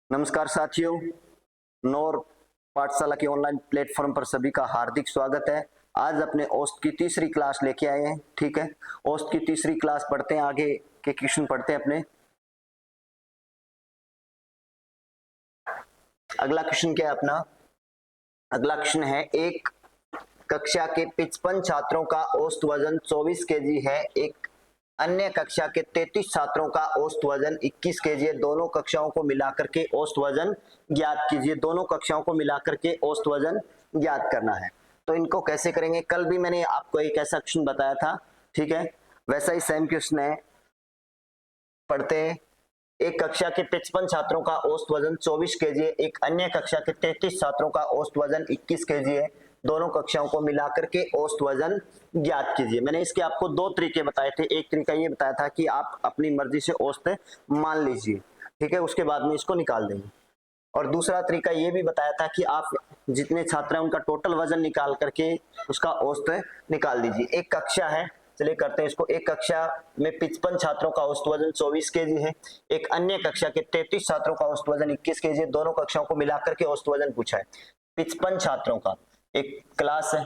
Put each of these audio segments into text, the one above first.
नमस्कार साथियों, नौर पाठशाला के ऑनलाइन प्लेटफॉर्म पर सभी का हार्दिक स्वागत है। आज अपने औसत की तीसरी क्लास लेके आए हैं। ठीक है, औसत की तीसरी क्लास पढ़ते हैं, आगे के क्वेश्चन पढ़ते हैं अपने। अगला क्वेश्चन क्या है अपना? अगला क्वेश्चन है, एक कक्षा के 55 छात्रों का औसत वजन 24 केजी है, एक अन्य कक्षा के 33 छात्रों का औसत वजन 21 केजी है। दोनों कक्षाओं को मिलाकर के औसत वजन ज्ञात कीजिए। दोनों कक्षाओं को मिलाकर के औसत वजन ज्ञात करना है। तो इनको कैसे करेंगे? कल भी मैंने आपको एक ऐसा क्वेश्चन बताया था, ठीक है, वैसा ही सेम क्वेश्चन है। पढ़ते हैं। एक कक्षा के 55 छात्रों का औसत वजन 24 केजी है, एक अन्य कक्षा के 33 छात्रों का औसत वजन 21 केजी है। दोनों कक्षाओं को मिलाकर के औसत वजन ज्ञात कीजिए। मैंने इसके आपको दो तरीके बताए थे। एक तरीका ये बताया था कि आप अपनी मर्जी से औसत मान लीजिए, ठीक है, उसके बाद में इसको निकाल देंगे। और दूसरा तरीका ये भी बताया था कि आप जितने छात्र हैं उनका टोटल वजन निकाल करके उसका औसत निकाल दीजिए। एक कक्षा है, चलिए करते हैं इसको। एक कक्षा में 55 छात्रों का औसत वजन 24 केजी है, एक अन्य कक्षा के 33 छात्रों का औसत वजन 21 केजी है। दोनों कक्षाओं को मिलाकर के औसत वजन पूछा है। 55 छात्रों का एक क्लास है,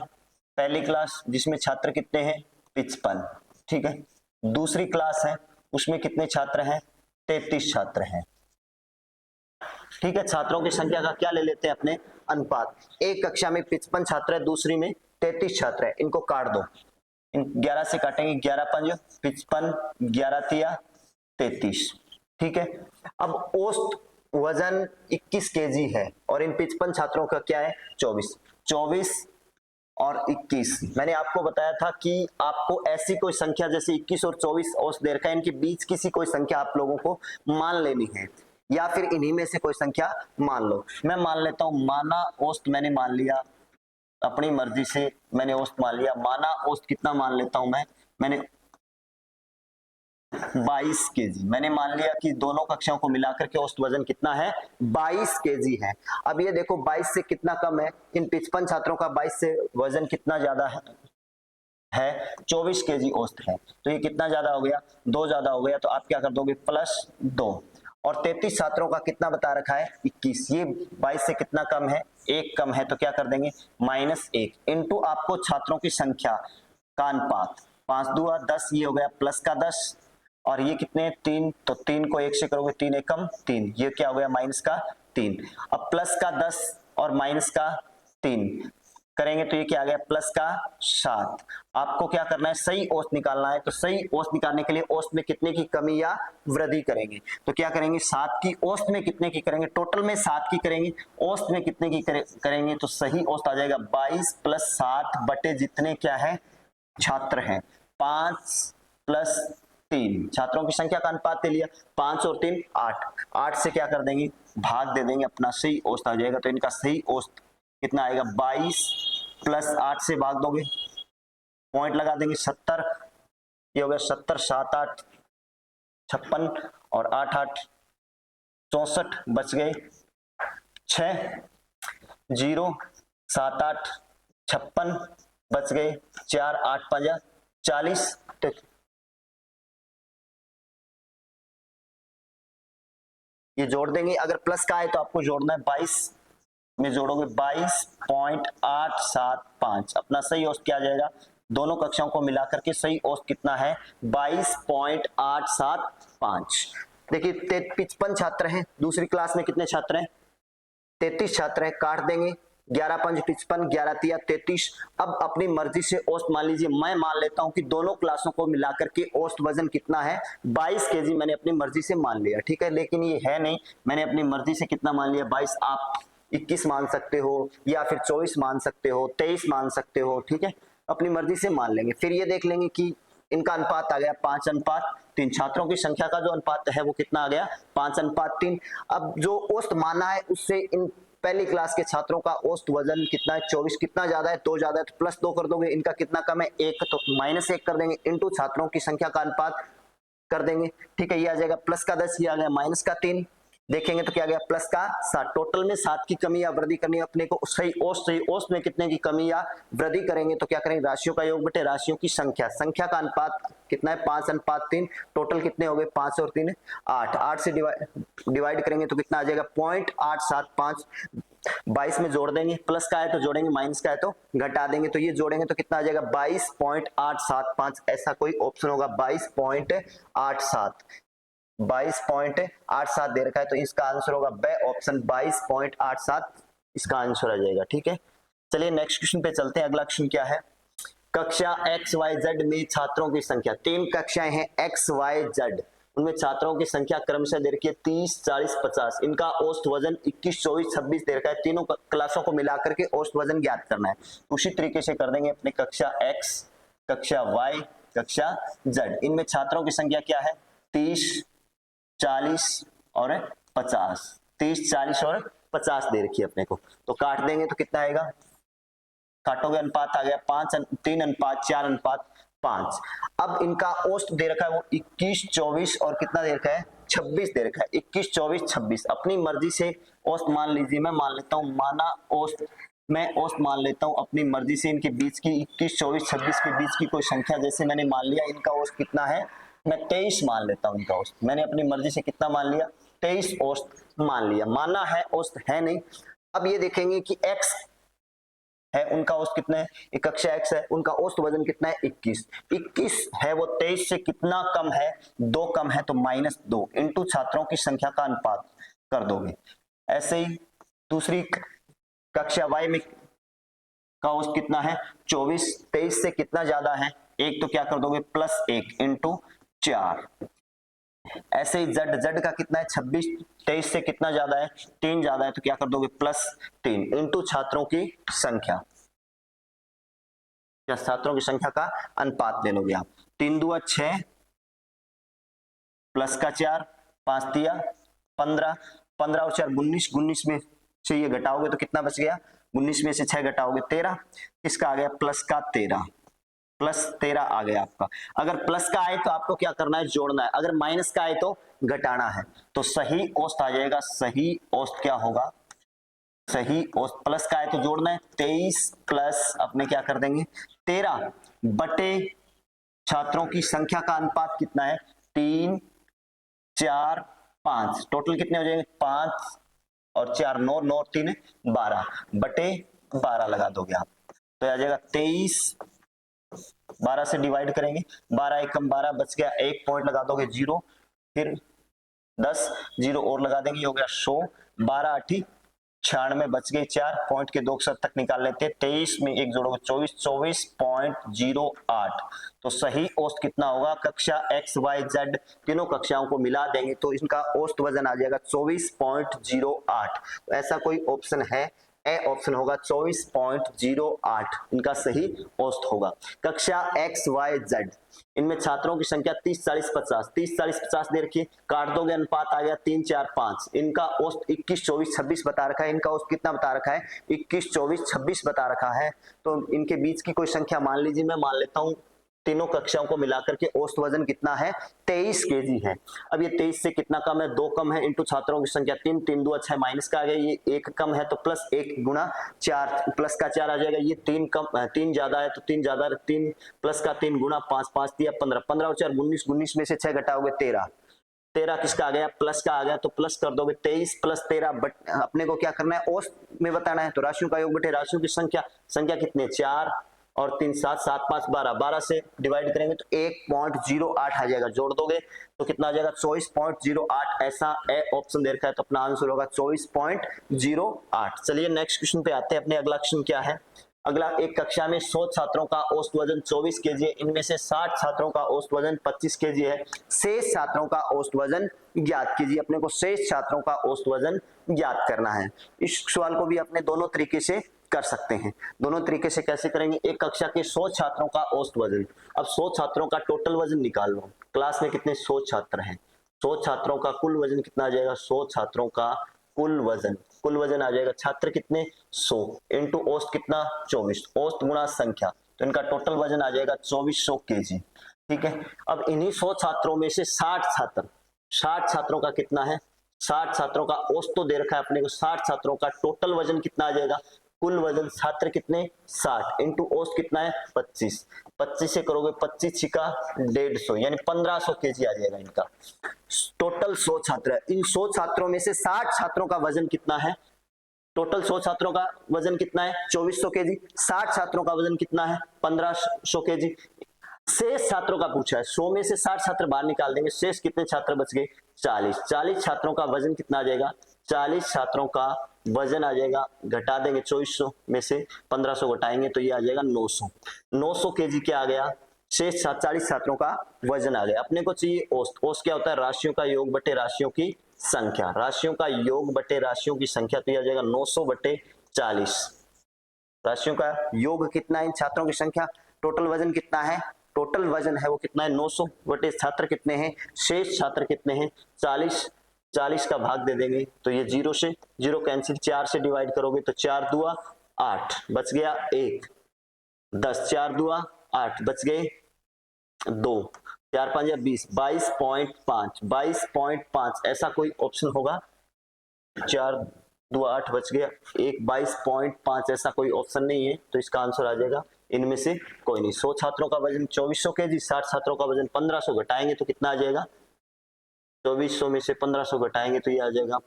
पहली क्लास जिसमें छात्र कितने हैं? 55, ठीक है। दूसरी क्लास है, उसमें कितने छात्र हैं? 33 छात्र हैं, ठीक है। छात्रों की संख्या का क्या ले लेते हैं अपने? अनुपात। एक कक्षा में 55 छात्र है, दूसरी में 33 छात्र है। इनको काट दो, इन 11 से काटेंगे, 11 पंज 55, 11 तिया 33, ठीक है। अब औसत वजन 21 केजी है और इन 55 छात्रों का क्या है? 24 और 21। मैंने आपको बताया था कि आपको ऐसी कोई संख्या जैसे 21 और 24 औसत दे रखा है, इनके बीच किसी कोई संख्या आप लोगों को मान लेनी है, या फिर इन्हीं में से कोई संख्या मान लो। मैं मान लेता हूं, माना औसत मैंने मान लिया, अपनी मर्जी से मैंने औसत मान लिया। माना औसत कितना मान लेता हूं मैंने 22 केजी मैंने मान लिया कि दोनों कक्षाओं को मिलाकर के औसत वजन कितना है? 22 केजी है। अब ये देखो 22 से कितना कम है? इन 55 छात्रों का 22 से वजन कितना ज्यादा है 24 केजी औसत है। तो ये कितना ज्यादा हो गया? 2 ज्यादा हो गया। तो आप क्या कर दोगे? +2। और 33 छात्रों का कितना बता रखा है? 21। ये 22 से कितना कम है? 1 कम है। तो क्या कर देंगे? -1 इंटू आपको छात्रों की संख्या का अनुपात, 5 दूआ 10, ये हो गया प्लस का 10, और ये कितने? 3। तो 3 को 1 से करोगे, 3 एकम 3, ये क्या हो गया? माइनस का 3। अब प्लस का 10 और माइनस का 3 करेंगे तो ये क्या आ गया? प्लस का 7। आपको क्या करना है? सही औसत निकालना है। तो सही औसत निकालने के लिए औसत में कितने की कमी या वृद्धि करेंगे? तो क्या करेंगे? 7 की औसत में कितने की करेंगे? टोटल में 7 की करेंगे, औसत में कितने की करेंगे? तो सही औसत आ जाएगा 22 + 7 बटे जितने क्या है? छात्र हैं। 5 + 3 छात्रों की संख्या का अनुपात ले लिया, 5 और 3 8, 8 से क्या कर देंगे? भाग दे देंगे, अपना सही औसत आ जाएगा। तो इनका सही औसत कितना आएगा? 22 + 8 से भाग दोगे, पॉइंट लगा देंगे 70, ये हो गया 70, 7 8 56 और 8 8 64, बच गए 6, 0 7 8 56, बच गए 4, 8 5 40। ये जोड़ देंगे, अगर प्लस का है तो आपको जोड़ना है 22 में जोड़ोगे 22.875। अपना सही औसत क्या आ जाएगा? दोनों कक्षाओं को मिलाकर के सही औसत कितना है? 22.875। देखिए 55 छात्र हैं, दूसरी क्लास में कितने छात्र हैं? 33 छात्र हैं। काट देंगे, 11 पंज 55, 11 तिया 33। अब अपनी मर्जी से औसत मान लीजिए। मैं मान लेता हूं कि दोनों क्लासों को मिलाकर के औसत वजन कितना है? 22 केजी मैंने अपनी मर्जी से मान लिया, ठीक है। लेकिन ये है नहीं, मैंने अपनी मर्जी से कितना मान लिया? 22। आप 21 मान सकते हो, या फिर 24 मान सकते हो, 23 मान सकते हो, ठीक है। अपनी मर्जी से मान लेंगे। फिर ये देख लेंगे कि इनका अनुपात आ गया 5:3। छात्रों की संख्या का जो अनुपात है वो कितना आ गया? 5:3। अब जो औसत माना है उससे इन पहली क्लास के छात्रों का औसत वजन कितना है? 24। कितना ज्यादा है? 2 ज्यादा है, तो +2 कर दोगे। इनका कितना कम है? 1, तो -1 कर देंगे, इंटू छात्रों की संख्या का अनुपात कर देंगे, ठीक है। ये आ जाएगा प्लस का 10, ये आ गया माइनस का 3। देखेंगे तो क्या गया? प्लस का 7। टोटल में 7 की कमी या वृद्धि करनी है अपने को। सही औसत में कितने की कमी या वृद्धि करेंगे? तो क्या करेंगे? राशियों का योग बटे राशियों की संख्या, संख्या का अनुपात कितना है 5:3, टोटल कितने हो गए 5 और 3 8, 8 से डिवाइड करेंगे तो कितना आ जाएगा 0.875, 22 में जोड़ देंगे, प्लस का है तो जोड़ेंगे, माइनस का है तो घटा देंगे, तो ये जोड़ेंगे तो कितना आ जाएगा 22.875, ऐसा कोई ऑप्शन होगा 22.87 दे रखा है, तो इसका आंसर होगा ब ऑप्शन 22.87 इसका आंसर आ जाएगा। ठीक है, चलिए नेक्स्ट क्वेश्चन पे चलते हैं। अगला क्वेश्चन क्या है, कक्षा XYZ में छात्रों की संख्या, 3 कक्षाएं हैं XYZ, उनमें छात्रों की संख्या क्रमशः दे रखी है 30, 40, 50, इनका औसत वजन 21, 24, 26 दे रखा है, तीनों क्लासों को मिलाकर के औसत वजन ज्ञात करना है। उसी तरीके से कर देंगे अपने कक्षा X, कक्षा Y, कक्षा Z, इनमें छात्रों की संख्या क्या है 30, 40 और 50, 30, 40 और 50 दे रखी है अपने को, तो काट देंगे तो कितना आएगा, काटोगे अनुपात आ गया 3:4:5। अब इनका औसत दे रखा है वो 21, 24 और कितना दे रखा है 26 दे रखा है, 21, 24, 26, अपनी मर्जी से औसत मान लीजिए, मैं मान लेता हूं माना औसत, मैं औसत मान लेता हूं अपनी मर्जी से इनके बीच की 21, 24, 26 के बीच की कोई संख्या, जैसे मैंने मान लिया इनका औसत कितना है, मैं 23 मान लेता हूं इनका औसत, मैंने अपनी मर्जी से कितना मान लिया 23 औसत मान लिया, माना है औसत है नहीं। अब ये देखेंगे कि x है, उनका औसत कितना है, एक कक्षा x है, उनका औसत वजन कितना है 21, 21 है वो 23 से कितना कम है 2 कम है, तो -2 इंटू छात्रों की संख्या का अनुपात कर दोगे। ऐसे ही दूसरी कक्षा y में का औसत कितना है 24, 23 से कितना ज्यादा है 1, तो क्या कर दोगे +1 इंटू 4। ऐसे ही z का कितना है 26, 23 से कितना ज्यादा है 3 ज्यादा है, तो क्या कर दोगे +3 इंटू छात्रों की संख्या, या छात्रों की संख्या का अनुपात ले लोगे आप, 3 दूआ 6 प्लस का 4, 5 दिया 15, 15 और 4 19, 19 में से ये घटाओगे तो कितना बच गया, 19 में से 6 घटाओगे 13, इसका आ गया प्लस का 13, +13 आ गया आपका। अगर प्लस का आए तो आपको क्या करना है जोड़ना है, अगर माइनस का आए तो घटाना है, तो सही औसत आ जाएगा, सही औसत क्या होगा, सही औसत प्लस का आए तो जोड़ना है 23 प्लस अपने क्या कर देंगे 13 बटे छात्रों की संख्या का अनुपात कितना है 3, 4, 5, टोटल कितने हो जाएंगे 5 और 4 9, 9 और 3 12 बटे 12 लगा दोगे आप, तो आ जाएगा 23, 12 से डिवाइड करेंगे, 12 एकम 12 बच गया, 1 पॉइंट लगा दोगे 0, फिर 10 0 और लगा देंगे, हो गया 100, 12 8 96 बच गए 4 पॉइंट के 2 अक्षर तक निकाल लेते हैं, 23 में 1 जोड़ोगे 24, 24.08, तो सही औसत कितना होगा कक्षा XYZ तीनों कक्षाओं को मिला देंगे तो इनका औसत वजन आ जाएगा 24.08, तो ऐसा कोई ऑप्शन है, ए ऑप्शन होगा 24.08 इनका सही औसत होगा। कक्षा XYZ इनमें छात्रों की संख्या 30, 40, 50, 30, 40, 50 दे रखी है, काट दोगे अनुपात आ गया 3, 4, 5, इनका औसत 21, 24, 26 बता रखा है, इनका औसत कितना बता रखा है 21, 24, 26 बता रखा है, तो इनके बीच की कोई संख्या मान लीजिए, मैं मान लेता हूं तीनों कक्षाओं को मिलाकर के औसत वजन कितना है 23 केजी है। अब ये 23 से कितना कम है 2 कम है, इंटू छात्रों की संख्या 3, 3 2 6 माइनस का आ गया, ये 1 कम है तो +1 गुना 4 प्लस का 4 आ जाएगा, ये 3 कम 3 ज्यादा है तो 3 ज्यादा 3 प्लस का 3 गुना 5, 5 दिया 15, 15 और 4 19, 19 में से 6 घटाओगे 13, 13 किसका आ गया प्लस का आ गया, तो प्लस कर दोगे 23 + 13, बट अपने को क्या करना है औसत में बताना है, तो राशियों का योग बटे राशियों की संख्या, संख्या कितने 4 और 3 7, 7 5 12, 12 से डिवाइड करेंगे तो 1.08 आ जाएगा, जोड़ दोगे तो कितना आ जाएगा 24.08, ऐसा ए ऑप्शन दे रखा है, तो अपना आंसर होगा 24.08। चलिए नेक्स्ट क्वेश्चन पे आते हैं अपने, अगला क्वेश्चन क्या है, अगला एक कक्षा में 100 छात्रों का औसत वजन 24 केजी है, इनमें से 60 छात्रों का औसत वजन 25 केजी है, शेष छात्रों का औसत वजन ज्ञात कीजिए, अपने को शेष छात्रों का औसत वजन ज्ञात करना है। इस सवाल को भी अपने दोनों तरीके से कर सकते हैं, दोनों तरीके से कैसे करेंगे, एक कक्षा के 100 छात्रों का औसत वजन, अब 100 छात्रों का टोटल वजन निकाल लो, क्लास में कितने 100 छात्र हैं, 100 छात्रों का कुल वजन कितना आ जाएगा, 100 छात्रों का कुल वजन आ जाएगा, छात्र कितने 100 इंटू औसत कितना 24, औसत गुणा संख्या, तो इनका टोटल वजन आ जाएगा 2400 केजी। ठीक है, अब इन्हीं 100 छात्रों में से 60 छात्रों का कितना है, 60 छात्रों का औसत तो दे रखा है अपने को, 60 छात्रों का टोटल वजन कितना आ जाएगा, कुल वजन छात्र कितने 60 इंटू औसत कितना है 25, 25 से करोगे 25 छिका 150 यानी 1500 केजी आ जाएगा इनका। टोटल 100 छात्र है, इन 100 छात्रों में से 60 छात्रों का वजन कितना है? टोटल 100 छात्रों का वजन कितना है? 2400 केजी। 60 छात्रों का वजन कितना है? 1500 केजी। शेष छात्रों का पूछा है, 100 में से 60 छात्र बाहर निकाल देंगे, शेष कितने छात्र बच गए? 40। 40 छात्रों का वजन कितना आ जाएगा? 40 छात्रों का वजन आ जाएगा, घटा देंगे 2400 में से 1500 घटाएंगे तो ये आ जाएगा 900। 900 केजी क्या आ गया? शेष 40 छात्रों का वजन आ गया। अपने को चाहिए औसत। औसत क्या होता है? राशियों का योग बटे राशियों की संख्या। राशियों का योग बटे राशियों की संख्या, तो ये आ जाएगा 900 बटे 40। राशियों का योग कितना है? इन छात्रों की संख्या। टोटल वजन कितना है? टोटल वजन है वो कितना है? 900 बटे छात्र कितने हैं? शेष छात्र कितने हैं? 40। 40 का भाग दे देंगे तो ये 0 से 0 कैंसिल, 4 से डिवाइड करोगे तो 4 दूआ 8 बच गया 1, 10 4 दूआ 8 बच गए 2, 4 5 या 20, 22.5 22.5 ऐसा कोई ऑप्शन होगा? 4 2 8 बच गया 1, 22.5 ऐसा कोई ऑप्शन नहीं है, तो इसका आंसर आ जाएगा इनमें से कोई नहीं। 100 छात्रों का वजन 2400 केजी, 60 छात्रों का वजन 1500, घटाएंगे तो कितना आ जाएगा? 2400 में से 1500 घटाएंगे तो ये आ जाएगा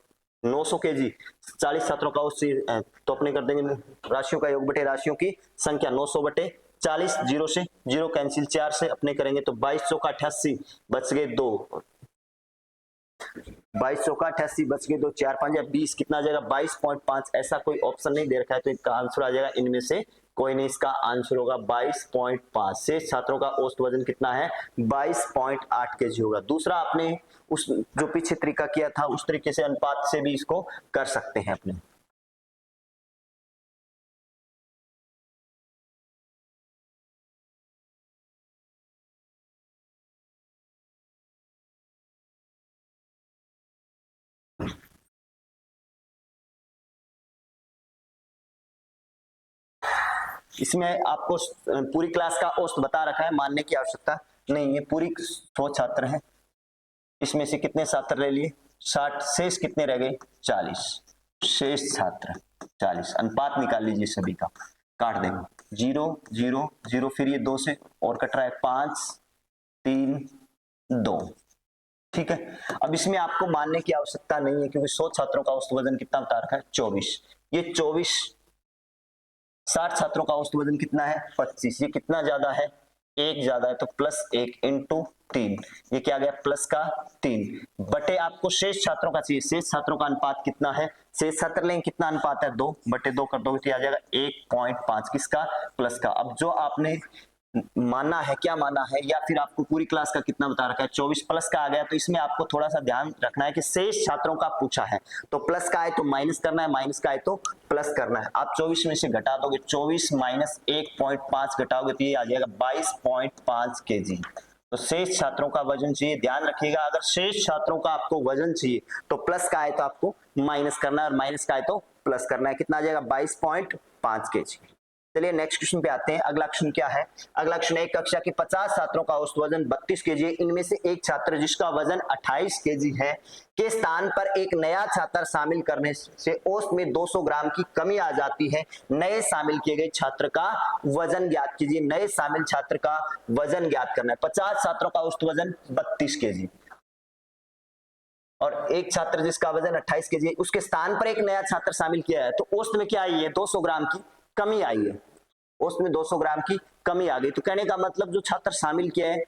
900 केजी। 40 छात्रों का उस तो अपने कर देंगे राशियों का योग बटे राशियों की संख्या। 900 बटे 40, 0 से 0 कैंसिल, 4 से अपने करेंगे तो 22 चौका 88 बच गए 2, 22 चौका 88 बच गए 2, 4 5 या 20 कितना आ जाएगा? 22.5 ऐसा कोई ऑप्शन नहीं दे रखा है, तो इसका आंसर आ जाएगा इनमें से कोई नहीं। इसका आंसर होगा 22.5। शेष छात्रों का औसत वजन कितना है? 22.8 केजी होगा। दूसरा आपने उस जो पीछे तरीका किया था उस तरीके से अनुपात से भी इसको कर सकते हैं अपने। इसमें आपको पूरी क्लास का औसत बता रखा है, मानने की आवश्यकता नहीं है। पूरी 100 छात्र हैं, इसमें से कितने छात्र ले लिए? 60। शेष कितने रह गए? 40। शेष छात्र 40। अनुपात निकाल लीजिए सभी का, काट देंगे 0 0 0, फिर ये 2 से और कट रहा है 5 3 2। ठीक है, अब इसमें आपको मानने की आवश्यकता नहीं है क्योंकि 100 छात्रों का औसत वजन कितना बता रखा है? 24। ये 24, 60 छात्रों का औसत वजन कितना है? 25। ये कितना ज्यादा है? 1 ज्यादा है, तो +1 इंटू 3, ये क्या आ गया? प्लस का 3 बटे आपको शेष छात्रों का चाहिए। शेष छात्रों का अनुपात कितना है? शेष छात्र लेंगे, कितना अनुपात है? 2 बटे 2 कर दोगे तो आ जाएगा 1.5 किसका? प्लस का। अब जो आपने माना है, क्या माना है, या फिर आपको पूरी क्लास का कितना बता रखा है? 24 प्लस का आ गया, तो इसमें आपको थोड़ा सा ध्यान रखना है कि शेष छात्रों का पूछा है, तो प्लस का है तो माइनस करना है, माइनस का है तो प्लस करना है। आप 24 में से घटा दोगे, 24 माइनस 1.5 घटाओगे तो ये आ जाएगा 22.5 केजी। तो शेष छात्रों का वजन चाहिए, ध्यान रखिएगा, अगर शेष छात्रों का आपको वजन चाहिए तो प्लस का है तो आपको माइनस करना है और माइनस का है तो प्लस करना है। कितना आ जाएगा? 22.5 केजी। चलिए नेक्स्ट क्वेश्चन पे आते हैं। अगला क्वेश्चन क्या है? अगला क्वेश्चन है, एक कक्षा के 50 छात्रों का औसत वजन 32 केजी है। इनमें से एक छात्र जिसका वजन 28 केजी है के स्थान पर एक नया छात्र शामिल करने से औसत में 200 ग्राम की कमी आ जाती है। नए शामिल किए गए छात्र का वजन ज्ञात कीजिए। नए शामिल छात्र का वजन ज्ञात करना है। 50 छात्रों का औसत वजन 32 केजी और एक छात्र जिसका वजन 28 केजी है, उसके स्थान पर एक नया छात्र शामिल किया है, तो औसत में क्या आई है? 200 ग्राम की कमी आई है। उसमें 200 ग्राम की कमी आ गई, तो कहने का मतलब जो छात्र शामिल किया है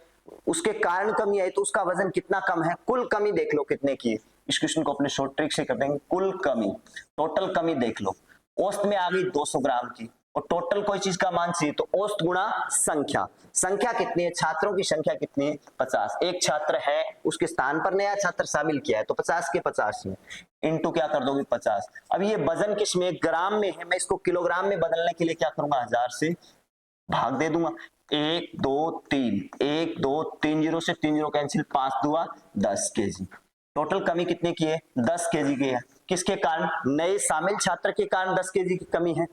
उसके कारण कमी आई, तो उसका वजन कितना कम है? कुल कमी देख लो कितने की है। इस क्वेश्चन को अपने शॉर्ट ट्रिक से कर देंगे। कुल कमी, टोटल कमी देख लो, औसत में आ गई 200 ग्राम की और टोटल कोई चीज का मान चाहिए तो औसत गुणा संख्या। संख्या कितनी है? छात्रों की संख्या कितनी है? 50। एक छात्र है, उसके स्थान पर नया छात्र शामिल किया है, तो 50 के 50 में इंटू क्या कर दोगे? 50। अब ये वजन किस में? ग्राम में है, मैं इसको किलोग्राम में बदलने के लिए क्या करूंगा? 1000 से भाग दे दूंगा। 1 2 3, 1 2 3 0 से 3 0 कैंसिल, 5 दूआ 10 केजी। टोटल कमी कितने की है? 10 केजी की है। किसके कारण? नए शामिल छात्र के कारण 10 केजी की कमी है।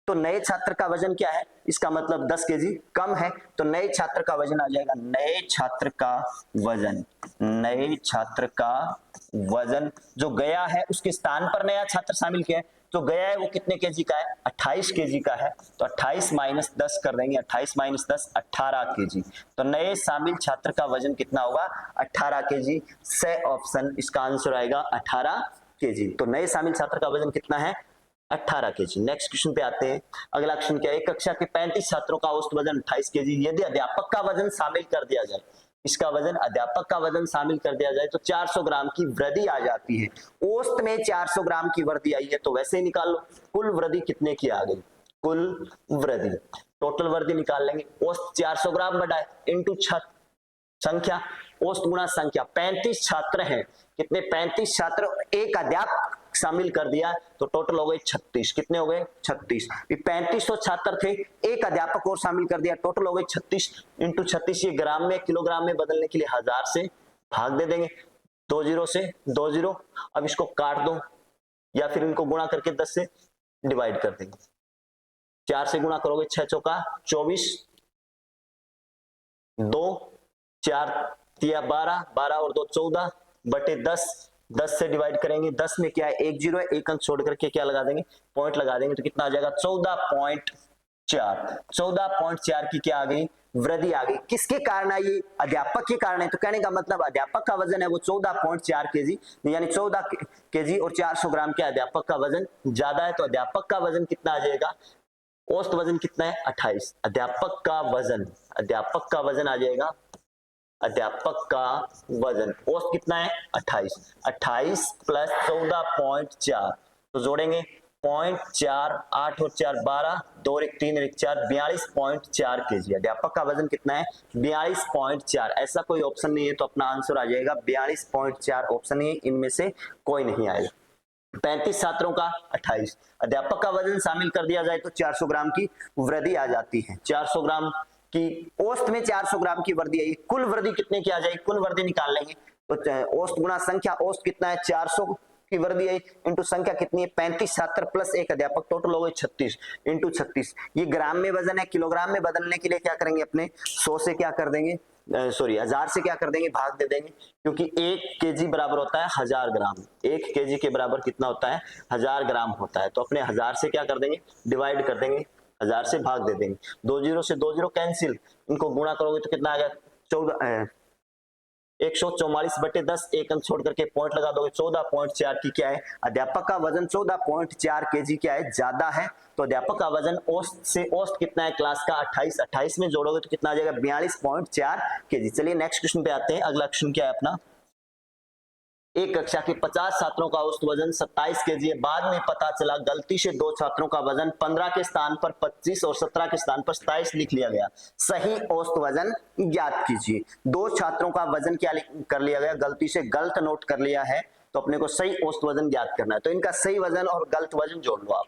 तो नए छात्र का वजन क्या है, इसका मतलब 10 केजी कम है, तो नए छात्र का वजन आ जाएगा, नए छात्र का वजन, नए छात्र का वजन जो गया है उसके स्थान पर नया छात्र शामिल किया है, तो गया है वो कितने केजी का है, 28 केजी का है, तो 28 माइनस 10 कर देंगे, 28 माइनस 10 18 केजी, तो नए शामिल छात्र का वजन कितना होगा, 18 केजी। से ऑप्शन इसका आंसर आएगा 18 केजी। तो नए शामिल छात्र का वजन कितना है, 18 केजी। नेक्स्ट क्वेश्चन पे आते हैं। अगला क्वेश्चन क्या है, एक कक्षा के 35 छात्रों का औसत वजन 28 केजी, यदि अध्यापक का वजन शामिल कर दिया जाए, इसका वजन अध्यापक का वजन शामिल कर दिया जाए तो 400 ग्राम की वृद्धि आ जाती है। औसत में 400 ग्राम की वृद्धि आई है, तो वैसे ही निकाल लो कुल वृद्धि कितने की आ गई, कुल वृद्धि टोटल वृद्धि निकाल लेंगे। औसत 400 ग्राम बढ़ा है इंटू संख्या, औसत गुणा संख्या, 35 छात्र हैं, कितने 35 छात्र, एक अध्यापक शामिल कर दिया तो टोटल हो गए 36, कितने हो गए 36, 3500 छात्र थे, एक अध्यापक और शामिल कर दिया, टोटल हो गए 36 इंटू 36, ये ग्राम में किलोग्राम में बदलने के लिए 1000 से भाग दे देंगे, 2 0 से 2 0, अब इसको काट दो या फिर इनको गुणा करके 10 से डिवाइड कर देंगे, 4 से गुणा करोगे 6 चौका 24, 2 4 तिया 12, 12 और 2 14 बटे 10, 10 से डिवाइड करेंगे, 10 में क्या है 1 0 है, एक अंक छोड़ करके क्या लगा देंगे, पॉइंट लगा देंगे, तो कितना आ जाएगा 14.4, 14.4 की क्या आ गई, वृद्धि आ गई। किसके कारण आई, ये अध्यापक के कारण है, तो कहने का मतलब अध्यापक का वजन है वो 14.4 केजी, यानी 14 केजी और 400 ग्राम के अध्यापक का वजन ज्यादा है, तो अध्यापक का वजन कितना आ जाएगा, औसत वजन कितना है 28, अध्यापक का वजन आ जाएगा, अध्यापक का वजन औसत कितना है 28, 28 प्लस 14.4, तो जोड़ेंगे 0.4, 8 और 4 12, 2 और 1 3 और 1 4, 42.4 केजी। अध्यापक का वजन कितना है 42.4, ऐसा कोई ऑप्शन नहीं है तो अपना आंसर आ जाएगा 42.4, ऑप्शन नहीं है, इनमें से कोई नहीं आएगा। 35 छात्रों का 28, अध्यापक का वजन शामिल कर दिया जाए तो 400 ग्राम की वृद्धि आ जाती है, 400 ग्राम की औसत में 400 ग्राम की वृद्धि आई, कुल वृद्धि कितने की आ जाएगी, कुल वृद्धि निकाल लेंगे तो औसत गुणा संख्या, औसत कितना है 400 की वृद्धि आई इंटू संख्या कितनी है 35 छात्र प्लस एक अध्यापक, टोटल हो गई 36 इंटू 36, ये ग्राम में वजन है, किलोग्राम में बदलने के लिए क्या करेंगे, अपने 100 से क्या कर देंगे, सॉरी 1000 से क्या कर देंगे, भाग दे देंगे, क्योंकि 1 केजी बराबर होता है 1000 ग्राम, 1 केजी के बराबर कितना होता है 1000 ग्राम होता है, तो अपने 1000 से क्या कर देंगे, डिवाइड कर देंगे, 1000 से भाग दे देंगे, 2 0 से 2 0 कैंसिल, इनको गुणा करोगे तो कितना आ गया 144 बटे 10, एक अंक छोड़ करके पॉइंट लगा दोगे, 14.4 की क्या है, अध्यापक का वजन 14.4 केजी क्या है, ज्यादा है, तो अध्यापक का वजन औसत से, औसत कितना है क्लास का 28, 28 में जोड़ोगे तो कितना आ जाएगा 42.4 केजी। चलिए नेक्स्ट क्वेश्चन पे आते हैं। अगला क्वेश्चन क्या है अपना, एक कक्षा के 50 छात्रों का औसत वजन 27 केजी है, बाद में पता चला गलती से 2 छात्रों का वजन 15 के स्थान पर 25 और 17 के स्थान पर 27 लिख लिया गया, सही औसत वजन ज्ञात कीजिए। 2 छात्रों का वजन क्या कर लिया गया, गलती से गलत नोट कर लिया है, तो अपने को सही औसत वजन ज्ञात करना है, तो इनका सही वजन और गलत वजन जोड़ लो आप।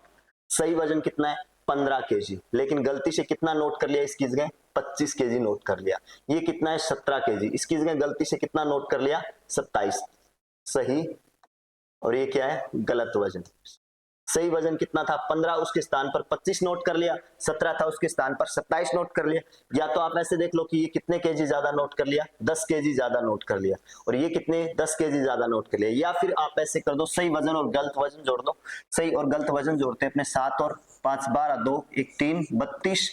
सही वजन कितना है 15 केजी, लेकिन गलती से कितना नोट कर लिया, इसकी जगह 25 केजी नोट कर लिया। ये कितना है 17 केजी, इसकी जगह गलती से कितना नोट कर लिया 27, सही, और ये क्या है गलत वजन। सही वजन कितना था 15, उसके स्थान पर 25 नोट कर लिया, 17 था उसके स्थान पर 27 नोट कर लिया। या तो आप ऐसे देख लो कि ये कितने केजी ज्यादा नोट कर लिया, 10 केजी ज्यादा नोट कर लिया, और ये कितने 10 केजी ज्यादा नोट कर लिया। या फिर आप ऐसे कर दो, सही वजन और गलत वजन जोड़ दो, सही और गलत वजन जोड़ते हैं अपने, 7 और 5 12, 2 1 3 32,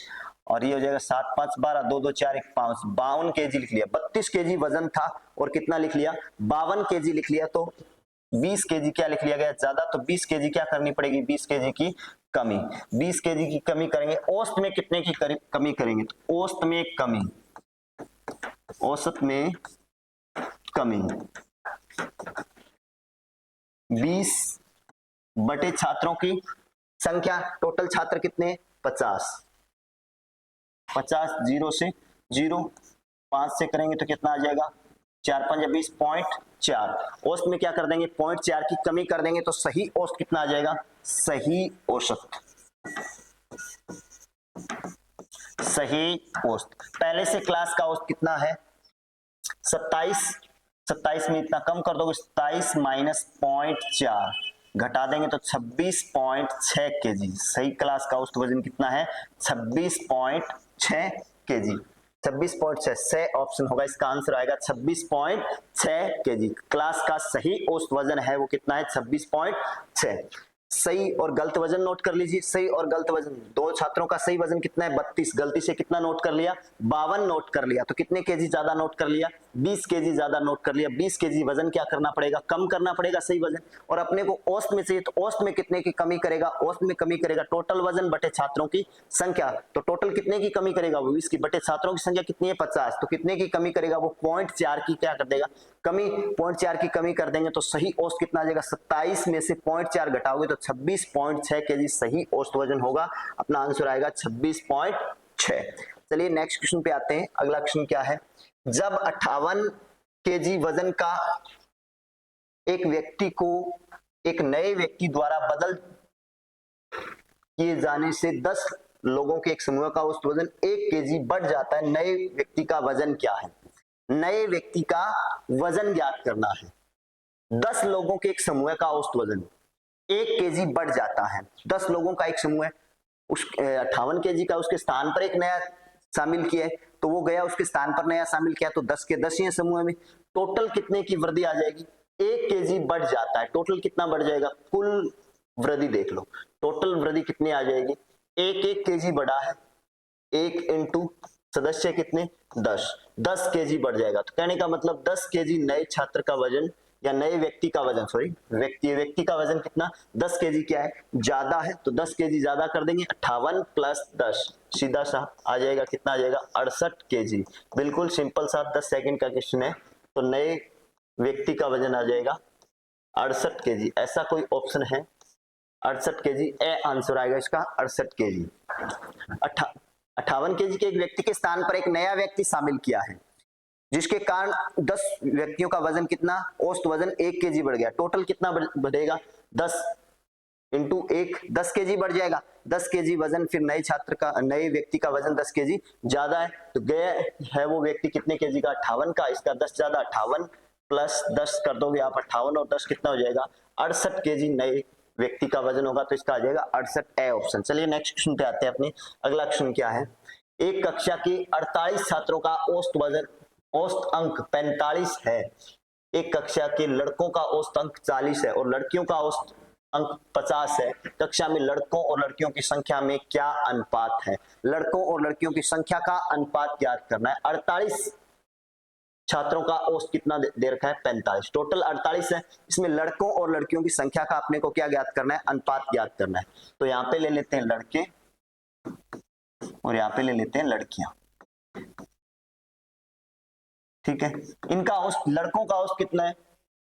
और ये हो जाएगा 7 5 12, 2 2 4 1 5, 52 केजी लिख लिया। 32 केजी वजन था और कितना लिख लिया 52 केजी लिख लिया, तो 20 केजी क्या लिख लिया गया ज्यादा, तो 20 केजी क्या करनी पड़ेगी, 20 केजी की कमी, 20 केजी की कमी करेंगे। औसत में कितने की कमी करेंगे, तो औसत में कमी, औसत में कमी 20 बटे छात्रों की संख्या, टोटल छात्र कितने 50, 50 0 से 0, 5 से करेंगे तो कितना आ जाएगा 4 5 20.4, औसत में क्या कर देंगे 0.4 की कमी कर देंगे, तो सही औसत कितना आ जाएगा, सही औसत, सही औसत। पहले से क्लास का औसत कितना है 27, 27 में इतना कम कर दोगे 27 माइनस 0.4, घटा देंगे तो 26.6 केजी। सही क्लास का औसत वजन कितना है? 26.6 केजी। 26.6 ऑप्शन होगा, इसका आंसर आएगा 26.6 केजी। क्लास का सही औसत वजन है वो कितना है? 26.6। सही और गलत वजन नोट कर लीजिए। सही और गलत वजन, दो छात्रों का सही वजन कितना है? 32। गलती से कितना नोट कर लिया? 52 नोट कर लिया। तो कितने केजी ज्यादा नोट कर लिया? 20 केजी ज्यादा नोट कर लिया। 20 केजी वजन क्या करना पड़ेगा? कम करना पड़ेगा सही वजन। और अपने को औसत में चाहिए, तो औसत में कितने की कमी करेगा? औसत में कमी करेगा टोटल वजन बटे छात्रों की संख्या। तो टोटल कितने की कमी करेगा? वो 20 की, बटे छात्रों की संख्या कितनी है? 50। तो कितने की कमी करेगा? वो 0.4 की क्या कर देगा? कमी। 0.4 की कमी कर देंगे तो सही औसत कितना आ जाएगा? 27 में से 0.4 घटाओगे तो 26.6 केजी सही औसत वजन होगा। अपना आंसर आएगा 26.6। चलिए नेक्स्ट क्वेश्चन पे आते हैं। अगला क्वेश्चन क्या है? जब 58 केजी वजन का एक व्यक्ति को एक नए व्यक्ति द्वारा बदल किए जाने से 10 लोगों के एक समूह का औसत वजन 1 केजी बढ़ जाता है, नए व्यक्ति का वजन क्या है? नए व्यक्ति का वजन ज्ञात करना है। 10 लोगों के एक समूह का औसत वजन 1 केजी बढ़ जाता है। 10 लोगों का एक समूह है, उस 58 केजी का उसके स्थान पर एक नया शामिल किया है, तो वो गया उसके स्थान पर नया शामिल किया, तो 10 के 10 ही है समूह में। टोटल कितने की वृद्धि आ जाएगी? 1 केजी बढ़ जाता है। टोटल कितना बढ़ जाएगा? कुल वृद्धि देख लो, टोटल वृद्धि कितनी आ जाएगी? 1 केजी बढ़ा है, 1 इंटू सदस्य कितने? 10 केजी बढ़ जाएगा। तो कहने का मतलब 10 केजी नए छात्र का वजन या नए व्यक्ति का वजन, सॉरी व्यक्ति का वजन कितना? 10 केजी क्या है? ज्यादा है, तो 10 केजी ज्यादा कर देंगे। 58 प्लस 10 सीधा सा आ जाएगा, कितना आ जाएगा? 68 केजी। बिल्कुल सिंपल सा 10 सेकंड का क्वेश्चन है। तो नए व्यक्ति का वजन आ जाएगा 68 केजी। ऐसा कोई ऑप्शन है? 68 केजी ए आंसर आएगा इसका, 68 केजी। 58 केजी के एक व्यक्ति के स्थान पर एक नया व्यक्ति शामिल किया है, जिसके कारण 10 व्यक्तियों का वजन कितना? औसत वजन 1 केजी बढ़ गया। टोटल कितना बढ़ेगा? 10 इंटू 1, 10 केजी बढ़ जाएगा। 10 केजी वजन, फिर नए छात्र का, नए व्यक्ति का वजन 10 केजी ज्यादा है, तो गया है वो व्यक्ति कितने केजी का? 58 का। इसका 10 ज्यादा, 58 प्लस 10 कर दोगे आप, 58 और 10 कितना हो जाएगा? 68 केजी नए व्यक्ति का वजन होगा, तो इसका आ जाएगा 68 ए ऑप्शन। चलिए नेक्स्ट क्वेश्चन पे आते हैं अपने। अगला क्वेश्चन क्या है? एक कक्षा के 48 छात्रों का औसत वजन, औसत अंक 45 है। एक कक्षा के लड़कों का औसत अंक 40 है और लड़कियों का औसत अंक 50 है। कक्षा में लड़कों और लड़कियों की संख्या में क्या अनुपात है? लड़कों और लड़कियों की संख्या का अनुपात ज्ञात करना है। 48 छात्रों का औसत कितना दे रखा है? 45। टोटल 48 है, इसमें लड़कों और लड़कियों की संख्या का अपने को क्या ज्ञात करना है? अनुपात ज्ञात करना है। तो यहाँ पे ले लेते हैं लड़के और यहाँ पे ले लेते हैं लड़कियां, ठीक है। इनका औसत, लड़कों का औसत कितना है?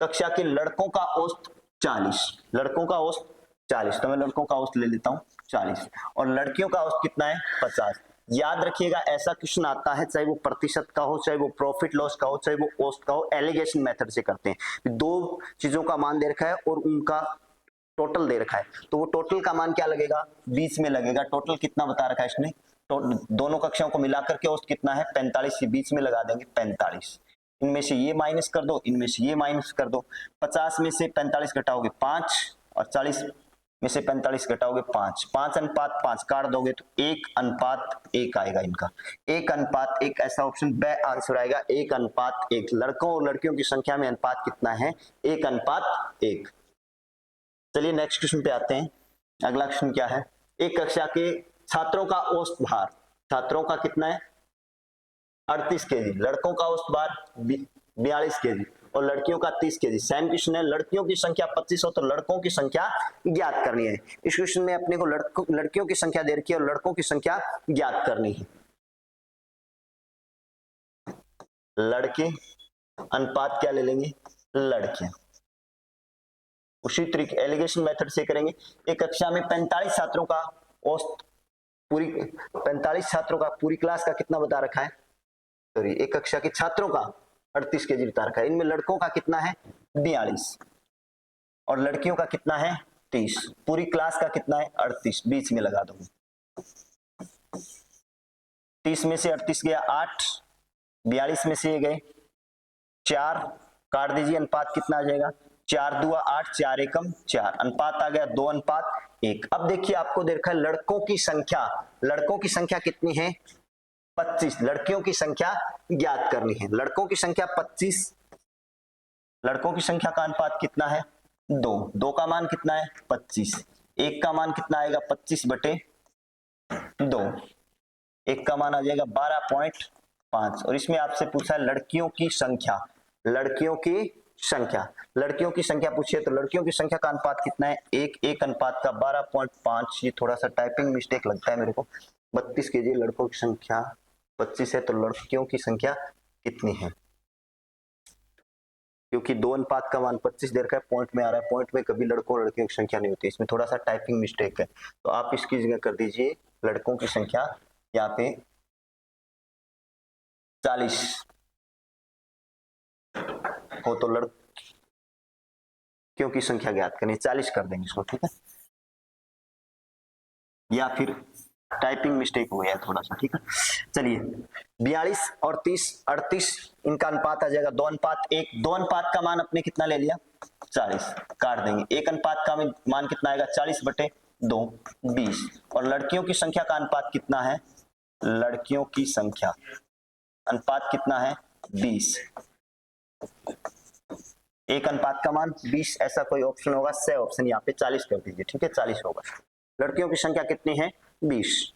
कक्षा के लड़कों का औसत 40, लड़कों का औसत 40, तो मैं लड़कों का औसत ले लेता हूँ 40, और लड़कियों का औसत कितना है? 50। याद रखिएगा, ऐसा क्वेश्चन आता है, चाहे वो प्रतिशत का हो, चाहे वो प्रॉफिट लॉस का हो, चाहे वो औसत का हो, एलिगेशन मेथड से करते हैं। दो चीजों का मान दे रखा है और उनका टोटल दे रखा है, तो वो टोटल का मान क्या लगेगा? 20 में लगेगा। टोटल कितना बता रखा है इसने? तो दोनों कक्षाओं को मिलाकर के औसत कितना है? 45 के बीच में लगा देंगे 45। इनमें से ये माइनस कर दो, इनमें से ये माइनस कर दो। 50 में से 45 घटाओगे 5 और 40 में से 45 घटाओगे 5, 5 अनुपात 5 काट दोगे तो 1 अनुपात 1 आएगा। इनका 1 अनुपात 1, ऐसा ऑप्शन बे आंसर आएगा 1 अनुपात 1। लड़कों और लड़कियों की संख्या में अनुपात कितना है? 1 अनुपात 1। चलिए नेक्स्ट क्वेश्चन पे आते हैं। अगला क्वेश्चन क्या है? एक कक्षा के छात्रों का औसत भार, छात्रों का कितना है? 38 केजी। लड़कों का औसत भार 42 केजी और लड़कियों का 30 केजी। सेम क्वेश्चन है, लड़कियों की संख्या 25 हो तो लड़कों की संख्या ज्ञात करनी है। इस क्वेश्चन में अपने को लड़कियों की संख्या दे रखी है और लड़कों की संख्या ज्ञात करनी है। लड़के अनुपात क्या ले लेंगे? लड़कियां। उसी तरीके एलिगेशन मेथड से करेंगे। एक कक्षा में 45 छात्रों का औसत, पूरी 45 छात्रों का, पूरी क्लास का कितना बता रखा है? सॉरी, एक कक्षा के छात्रों का 38 केजी बता रखा है। इनमें लड़कों का कितना है? 42 और लड़कियों का कितना है? 30। पूरी क्लास का कितना है? 38। बीच में लगा दूंगा, 30 में से 38 गया 8, 42 में से ये गए 4, काट दीजिए, अनुपात कितना आ जाएगा? 4 दुआ 8, 4 एकम 4, अनुपात आ गया 2:1। अब देखिए आपको देखा है लड़कों की संख्या कितनी है 25, लड़कियों की संख्या ज्ञात करनी है। लड़कों की संख्या 25, लड़कों की संख्या का अनुपात कितना है 2, 2 का मान कितना है 25, 1 का मान कितना आएगा 25/2, 1 का मान आ जाएगा 12.5। और इसमें आपसे पूछा है लड़कियों की संख्या, लड़कियों की संख्या पूछिए तो लड़कियों की संख्या का अनुपात कितना है 1 अनुपात का 12.5। ये थोड़ा सा टाइपिंग मिस्टेक लगता है मेरे को, 32 केजी, लड़कों की संख्या 25 है तो लड़कियों की संख्या कितनी है, क्योंकि 2 अनुपात का मान 25 दे रखा है, पॉइंट में आ रहा है, पॉइंट में कभी लड़कों और लड़कियों की संख्या नहीं होती, इसमें थोड़ा सा टाइपिंग मिस्टेक है। तो आप इसकी जगह कर दीजिए लड़कों की संख्या यहाँ पे 40 हो तो लड़कियों की संख्या ज्ञात करनी, 40 कर देंगे इसको, ठीक है, या फिर टाइपिंग मिस्टेक हो गया थोड़ा सा, ठीक है। चलिए 42 और 30 38, इनका अनुपात आ जाएगा 2:1। 2 अनुपात का मान अपने कितना ले लिया 40, काट देंगे। 1 अनुपात का मान कितना आएगा 40/2, 20। और लड़कियों की संख्या का अनुपात कितना है, लड़कियों की संख्या अनुपात कितना है 20, 1 अनुपात का मान 20, ऐसा कोई ऑप्शन होगा, से ऑप्शन यहाँ पे 40 कर दीजिए, ठीक है, 40 होगा। लड़कियों की संख्या कितनी है 20।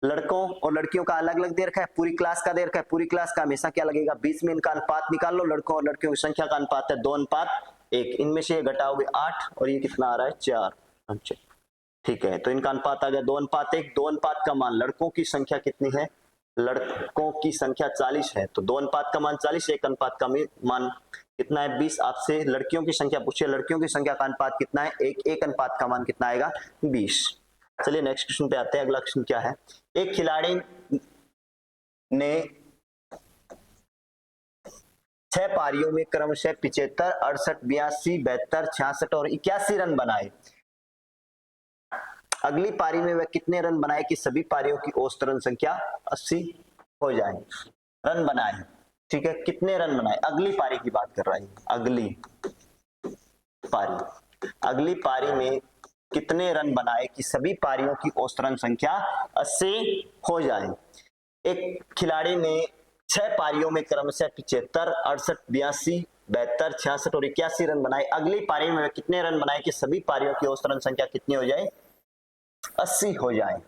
लड़कों और लड़कियों का अलग अलग दे रखा है, पूरी क्लास का दे रखा है, पूरी क्लास का हमेशा क्या लगेगा 20 में इनका अनुपात निकाल लो। लड़कों और लड़कियों की संख्या का अनुपात है 2:1, इनमें से ये घटाओगे 8 और ये कितना आ रहा है 4, अच्छा ठीक है। तो इनका अनुपात आ गया 2:1। 2 अनुपात का मान, लड़कों की संख्या कितनी है, लड़कों की संख्या 40 है तो 2 अनुपात का मान 40, 1 अनुपात का मान कितना है 20। आपसे लड़कियों की संख्या पूछिए, लड़कियों की संख्या का अनुपात कितना है 1 अनुपात का मान कितना आएगा 20। चलिए नेक्स्ट क्वेश्चन पे आते हैं। अगला क्वेश्चन क्या है, एक खिलाड़ी ने 6 पारियों में क्रमशः 75, 68, 82, 72, 66 और 81 रन बनाए। अगली पारी में वह कितने रन बनाए कि सभी पारियों की औसत रन संख्या 80 हो जाए। रन बनाए, ठीक है, कितने रन बनाए, अगली पारी की बात कर रहा है, अगली पारी में कितने रन बनाए कि सभी पारियों की औसत रन संख्या 80 हो जाए। एक खिलाड़ी ने 6 पारियों में क्रमशः 75, 68, 82, 72, 66 और 81 रन बनाए। अगली पारी में कितने रन बनाए कि सभी पारियों की औसत रन संख्या कितनी हो जाए 80 हो जाए,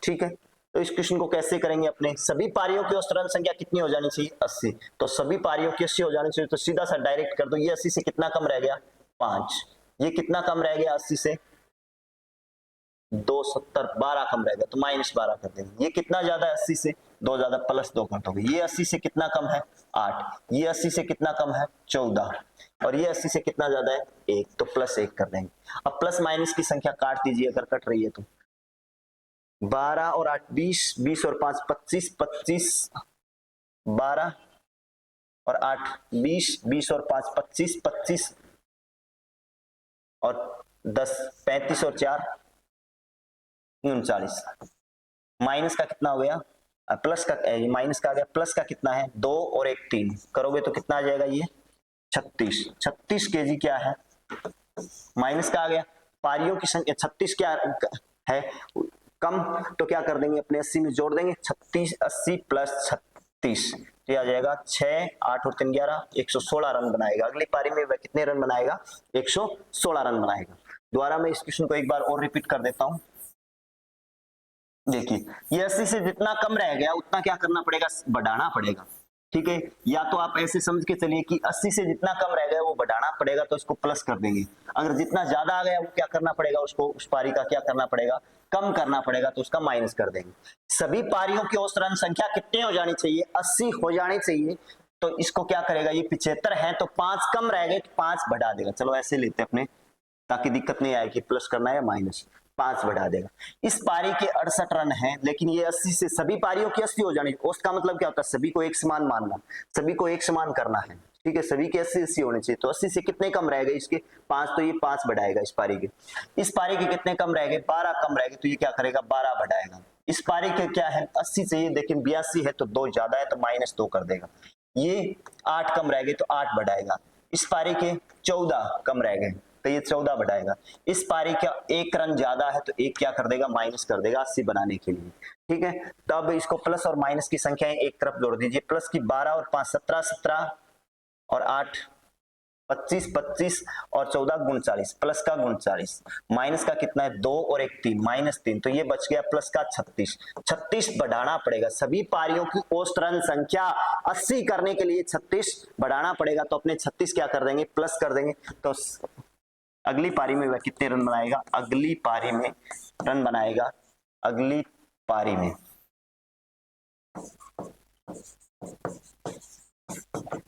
ठीक है। तो इस क्वेश्चन को कैसे करेंगे, अपने सभी पारियों की औसत रन संख्या कितनी हो जानी चाहिए 80, तो सभी पारियों की 80 हो जानी चाहिए, तो सीधा सा डायरेक्ट कर दो। ये 80 से कितना कम रह गया 5, ये कितना कम रह गया 80 से 270, 12 कम रहेगा तो -12 कर देंगे। ये कितना ज्यादा है 80 से 2 ज्यादा, +2 कर दोगे। ये 80 से कितना कम है 8, ये 80 से कितना कम है 14 और ये 80 से कितना ज्यादा है 1, तो +1 कर देंगे। अब प्लस माइनस की संख्या काट दीजिए अगर कट रही है तो। 12 और 8 20, 20 और 5 25, 25 12 और 8 20, 20 और 5 25, 25 और 10 35 और 4 39। माइनस का कितना हो गया, प्लस का, माइनस का आ गया, प्लस का कितना है 2 और 1 3, करोगे तो कितना आ जाएगा ये 36 केजी क्या है, माइनस का आ गया। पारियों की संख्या 36 क्या है कम, तो क्या कर देंगे अपने 80 में जोड़ देंगे, 36 80 + 36 तो आ जाएगा 6 8 और 3 11, 116 रन बनाएगा। अगली पारी में वह कितने रन बनाएगा 116 रन बनाएगा। दोबारा मैं इस क्वेश्चन को एक बार और रिपीट कर देता हूं। देखिए ये 80 से जितना कम रह गया उतना क्या करना पड़ेगा, बढ़ाना पड़ेगा, ठीक है। या तो आप ऐसे समझ के चलिए कि 80 से जितना कम रह गया वो बढ़ाना पड़ेगा तो इसको प्लस कर देंगे। अगर जितना ज्यादा आ गया वो क्या करना पड़ेगा, उसको उस पारी का क्या करना पड़ेगा, कम करना पड़ेगा, तो उसका माइनस कर देंगे। सभी पारियों की औसत रन संख्या कितनी हो जानी चाहिए 80 हो जानी चाहिए, तो इसको क्या करेगा, ये 75 है तो 5 कम रह गए तो 5 बढ़ा देगा। चलो ऐसे लेते हैं अपने, ताकि दिक्कत नहीं आए कि प्लस करना है या माइनस, 5 बढ़ा देगा। इस पारी के 68 रन हैं, लेकिन ये 80 से सभी पारियों की 80 हो जानी। औसत का मतलब क्या होता है, सभी को एक समान मानना, सभी को एक समान करना है, ठीक है। सभी के 80 होने चाहिए, तो 80 से कितने कम रह गए इसके 5, तो ये 5 बढ़ाएगा इस पारी के। इस पारी के कितने कम रह गए 12 कम रह गए, तो ये क्या करेगा 12 बढ़ाएगा। इस पारी के क्या है 80 से, ये देखिए 82 है तो 2 ज्यादा है तो -2 कर देगा। ये 8 कम रह गए तो 8 बढ़ाएगा। इस पारी के 14 कम रह गए तो ये 14 बढ़ाएगा। इस पारी का 1 रन ज्यादा है तो 1 क्या कर देगा, माइनस कर देगा 80 बनाने के लिए। ठीक है, तब इसको प्लस और माइनस की संख्याएं एक तरफ जोड़ दीजिए। प्लस की 12 और 5 17, 17 और 8 25, 25 और 14 39, प्लस का 39, माइनस का कितना है 2 और 1 3, -3, तो ये बच गया प्लस का 36। 36 बढ़ाना पड़ेगा, सभी पारियों की औसत रन संख्या 80 करने के लिए 36 बढ़ाना पड़ेगा। तो अपने 36 क्या कर देंगे, प्लस कर देंगे। तो अगली पारी में वह कितने रन बनाएगा, अगली पारी में रन बनाएगा, अगली पारी में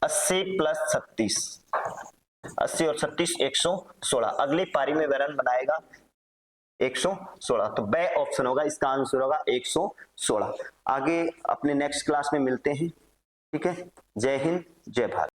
80 प्लस 36, 80 और 36 116। अगली पारी में वह रन बनाएगा 116, तो बे ऑप्शन होगा, इसका आंसर होगा 116। आगे अपने नेक्स्ट क्लास में मिलते हैं। ठीक है, जय हिंद जय भारत।